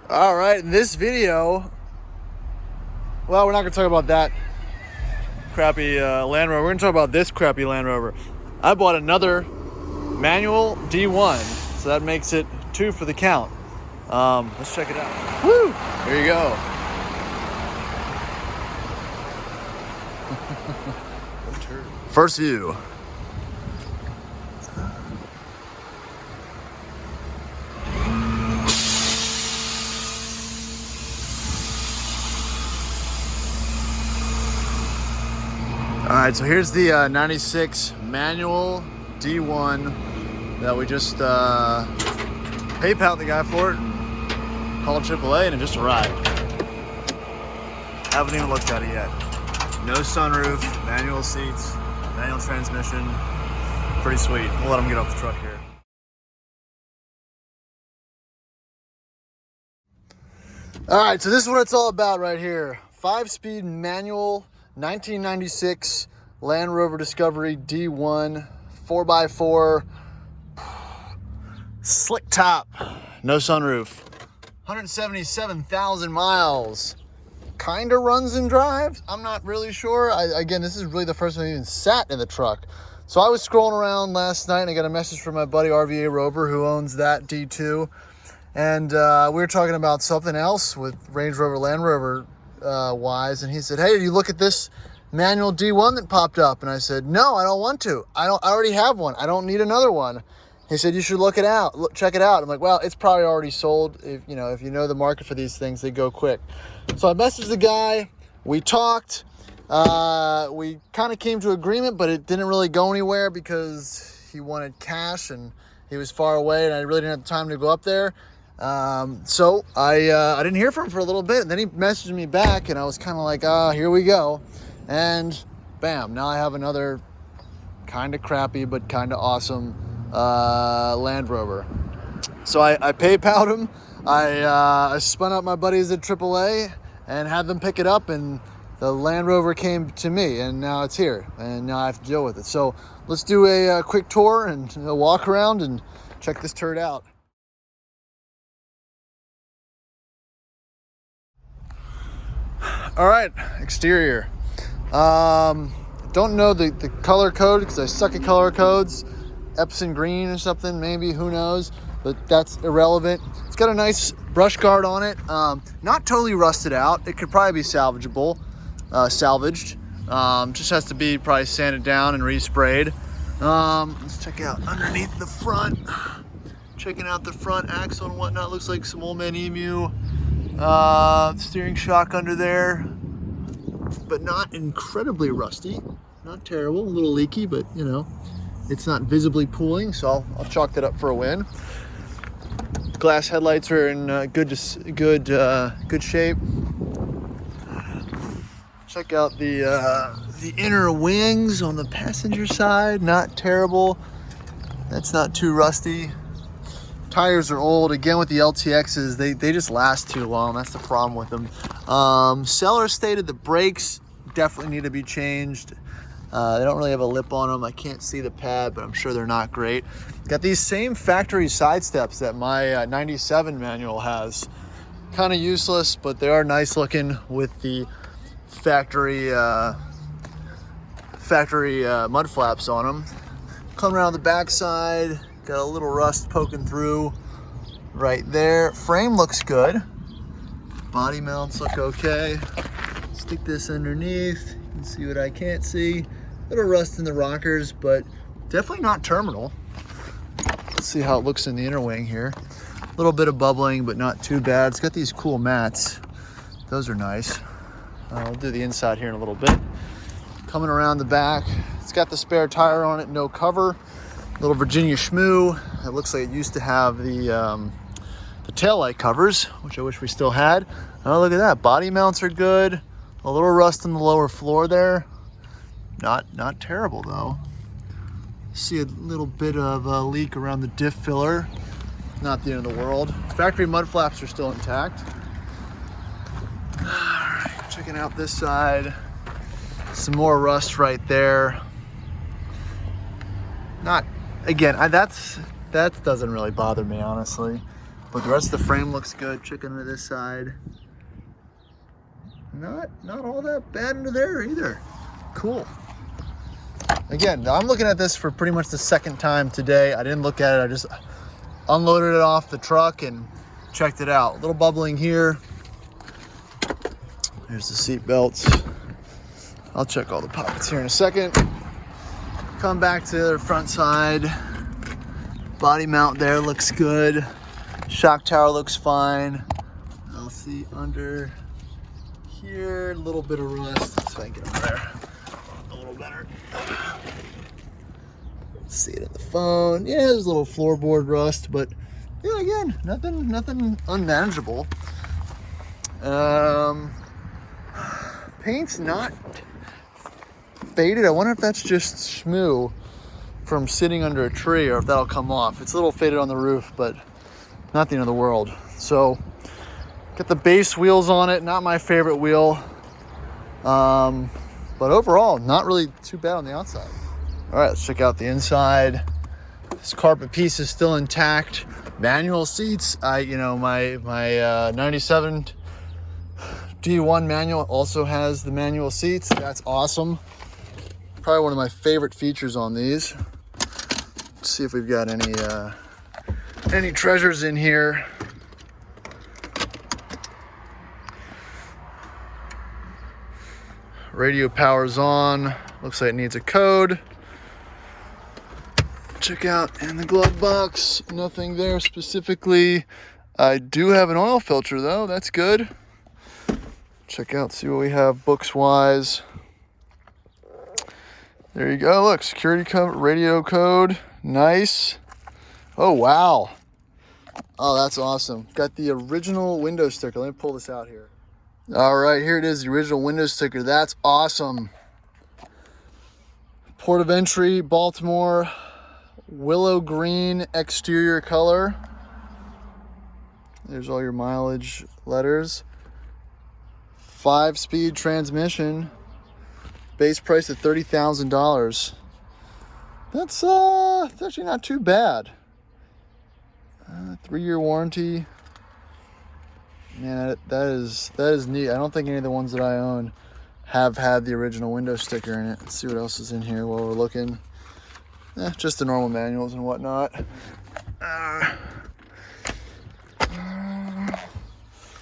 All right, in this video, well, we're not gonna talk about that crappy Land Rover. We're gonna talk about this crappy Land Rover. I bought another manual D1, so that makes it 2 for the count. Let's check it out. Woo! Here you go. First view. All right, so here's the 96 manual D1 that we just PayPal the guy for it and called AAA and it just arrived. Haven't even looked at it yet. No sunroof, manual seats, manual transmission. Pretty sweet. We'll let him get off the truck here. All right, so this is what it's all about right here. 5-speed manual 1996 Land Rover Discovery D1 4x4 slick top, no sunroof, 177,000 miles. Kinda runs and drives. I'm not really sure. Again, this is really the first time I even sat in the truck. So I was scrolling around last night and I got a message from my buddy RVA Rover who owns that D2. And we were talking about something else with Range Rover, Land Rover wise. And he said, hey, you look at this manual D1 that popped up. And I said, no, I don't want to. I already have one. I don't need another one. He said, you should look it out. Check it out. I'm like, well, it's probably already sold. If you know the market for these things, they go quick. So I messaged the guy. We talked. We kind of came to agreement, but it didn't really go anywhere because he wanted cash and he was far away and I really didn't have time to go up there. So I didn't hear from him for a little bit. And then he messaged me back and I was kind of like, here we go. And bam, now I have another kind of crappy, but kind of awesome Land Rover. So I PayPal'd him. I spun up my buddies at AAA and had them pick it up, and the Land Rover came to me, and now it's here, and now I have to deal with it. So let's do a quick tour and a walk around and check this turd out. All right, exterior. Don't know the color code because I suck at color codes. Epsom green or something, maybe, who knows, but that's irrelevant. It's got a nice brush guard on it. Not totally rusted out. It could probably be salvageable, salvaged. Just has to be probably sanded down and resprayed. Let's check out underneath the front. Checking out the front axle and whatnot. Looks like some old man emu. Steering shock under there, but not incredibly rusty. Not terrible, a little leaky, but it's not visibly pooling, so I'll chalk that up for a win. Glass headlights are in good shape. Check out the inner wings on the passenger side. Not terrible. That's not too rusty. Tires are old. Again, with the LTXs, they just last too long. That's the problem with them. Seller stated the brakes definitely need to be changed. They don't really have a lip on them. I can't see the pad, but I'm sure they're not great. Got these same factory side steps that my 97 manual has. Kind of useless, but they are nice looking with the factory mud flaps on them. Come around the back side, got a little rust poking through right there. Frame looks good. Body mounts look okay. Stick this underneath. You can see what I can't see. Little rust in the rockers, but definitely not terminal. Let's see how it looks in the inner wing here. A little bit of bubbling, but not too bad. It's got these cool mats. Those are nice. We'll do the inside here in a little bit. Coming around the back, it's got the spare tire on it, no cover. Little Virginia Schmoo. It looks like it used to have the taillight covers, which I wish we still had. Oh, look at that. Body mounts are good. A little rust on the lower floor there. Not terrible though. See a little bit of a leak around the diff filler. Not the end of the world. Factory mud flaps are still intact. All right, checking out this side. Some more rust right there. Not, again, that doesn't really bother me, honestly. But the rest of the frame looks good. Check into this side. Not all that bad into there either. Cool. Again, I'm looking at this for pretty much the second time today. I didn't look at it. I just unloaded it off the truck and checked it out. A little bubbling here. Here's the seat belts. I'll check all the pockets here in a second. Come back to the front side. Body mount there looks good. Shock tower looks fine. I'll see under here, a little bit of rust. Let's see if I can get under there a little better. See it in the phone. Yeah, there's a little floorboard rust, but yeah, again, nothing unmanageable. Paint's not faded. I wonder if that's just schmoo from sitting under a tree or if that'll come off. It's a little faded on the roof, but not the end of the world. So, got the base wheels on it. Not my favorite wheel. But overall, not really too bad on the outside. All right, let's check out the inside. This carpet piece is still intact. Manual seats. My 97 D1 manual also has the manual seats. That's awesome. Probably one of my favorite features on these. Let's see if we've got any treasures in here. Radio power's on. Looks like it needs a code. Check out in the glove box. Nothing there specifically. I do have an oil filter though. That's good. Check out, see what we have books wise. There you go. Look, security code, radio code. Nice. Oh, wow. Oh, that's awesome. Got the original window sticker. Let me pull this out here. All right, here it is, the original window sticker. That's awesome. Port of entry, Baltimore, willow green exterior color. There's all your mileage letters. 5-speed transmission. Base price at $30,000. That's actually not too bad. 3-year warranty. Man, that is neat. I don't think any of the ones that I own have had the original window sticker in it. Let's see what else is in here while we're looking. Just the normal manuals and whatnot.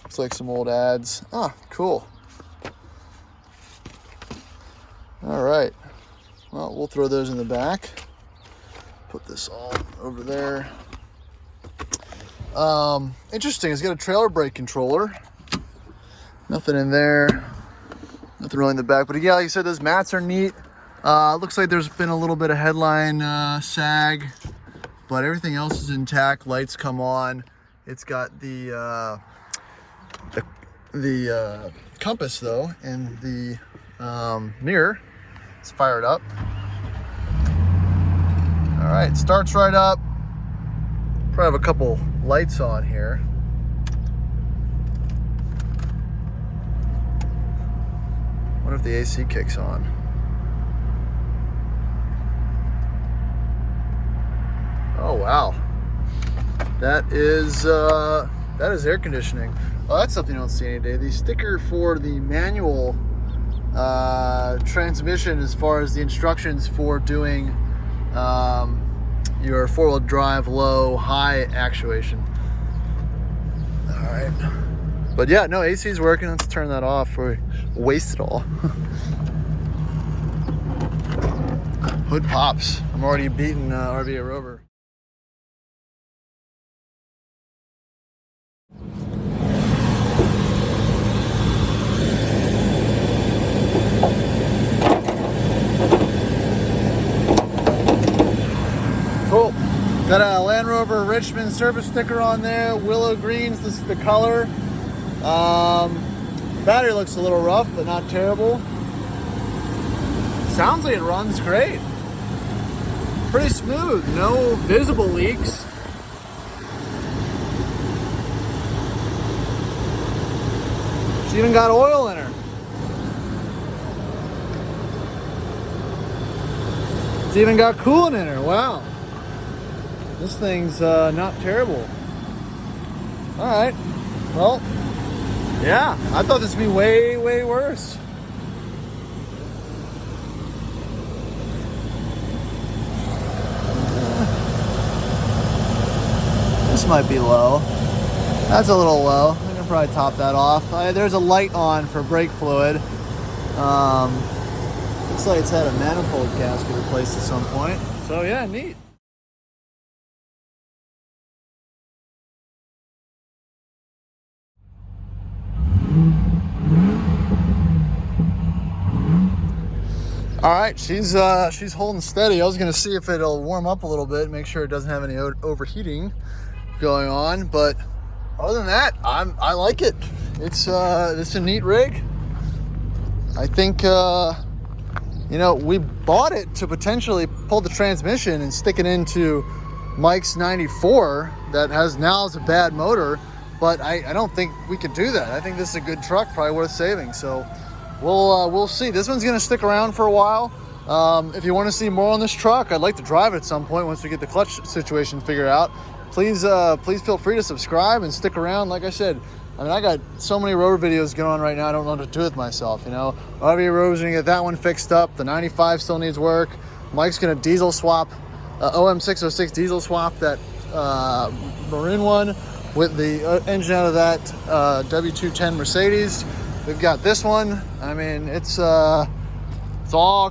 Looks like some old ads. Ah, cool. All right. Well, we'll throw those in the back. Put this all over there. Interesting. It's got a trailer brake controller. Nothing in there. Nothing really in the back. But yeah, like I said, those mats are neat. Looks like there's been a little bit of headline sag, but everything else is intact. Lights come on. It's got the compass though, and the mirror. It's fired up. All right, starts right up. Probably have a couple lights on here. Wonder if the AC kicks on. Oh wow, that is air conditioning. Oh, that's something you don't see any day. The sticker for the manual transmission, as far as the instructions for doing your 4-wheel drive low high actuation. All right, but yeah, no, AC is working. Let's turn that off before we waste it all. Hood pops. I'm already beating RVA Rover. Cool. Got a Land Rover Richmond service sticker on there. Willow greens, this is the color. Battery looks a little rough, but not terrible. Sounds like it runs great. Pretty smooth, no visible leaks. She even got oil in her. It's even got coolant in her, wow. This thing's not terrible. All right. Well, yeah, I thought this would be way, way worse. This might be low. That's a little low. I can probably top that off. There's a light on for brake fluid. Looks like it's had a manifold gasket replaced at some point. So yeah, neat. All right, she's holding steady. I was gonna see if it'll warm up a little bit, make sure it doesn't have any overheating going on. But other than that, I like it. It's a neat rig. I think you know, we bought it to potentially pull the transmission and stick it into Mike's 94 that has a bad motor, but I don't think we could do that. I think this is a good truck, probably worth saving. So we'll see. This one's gonna stick around for a while. If you want to see more on this truck, I'd like to drive it at some point once we get the clutch situation figured out. Please feel free to subscribe and stick around. Like I said, I mean, I got so many Rover videos going on right now, I don't know what to do with myself, you know. RV Rover's gonna get that one fixed up. The 95 still needs work. Mike's gonna diesel swap, OM606 diesel swap that maroon one with the engine out of that W210 Mercedes. We've got this one. I mean, it's all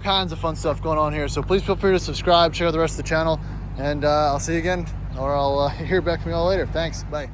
kinds of fun stuff going on here. So please feel free to subscribe, check out the rest of the channel, and I'll see you again, or I'll hear back from you all later. Thanks, bye.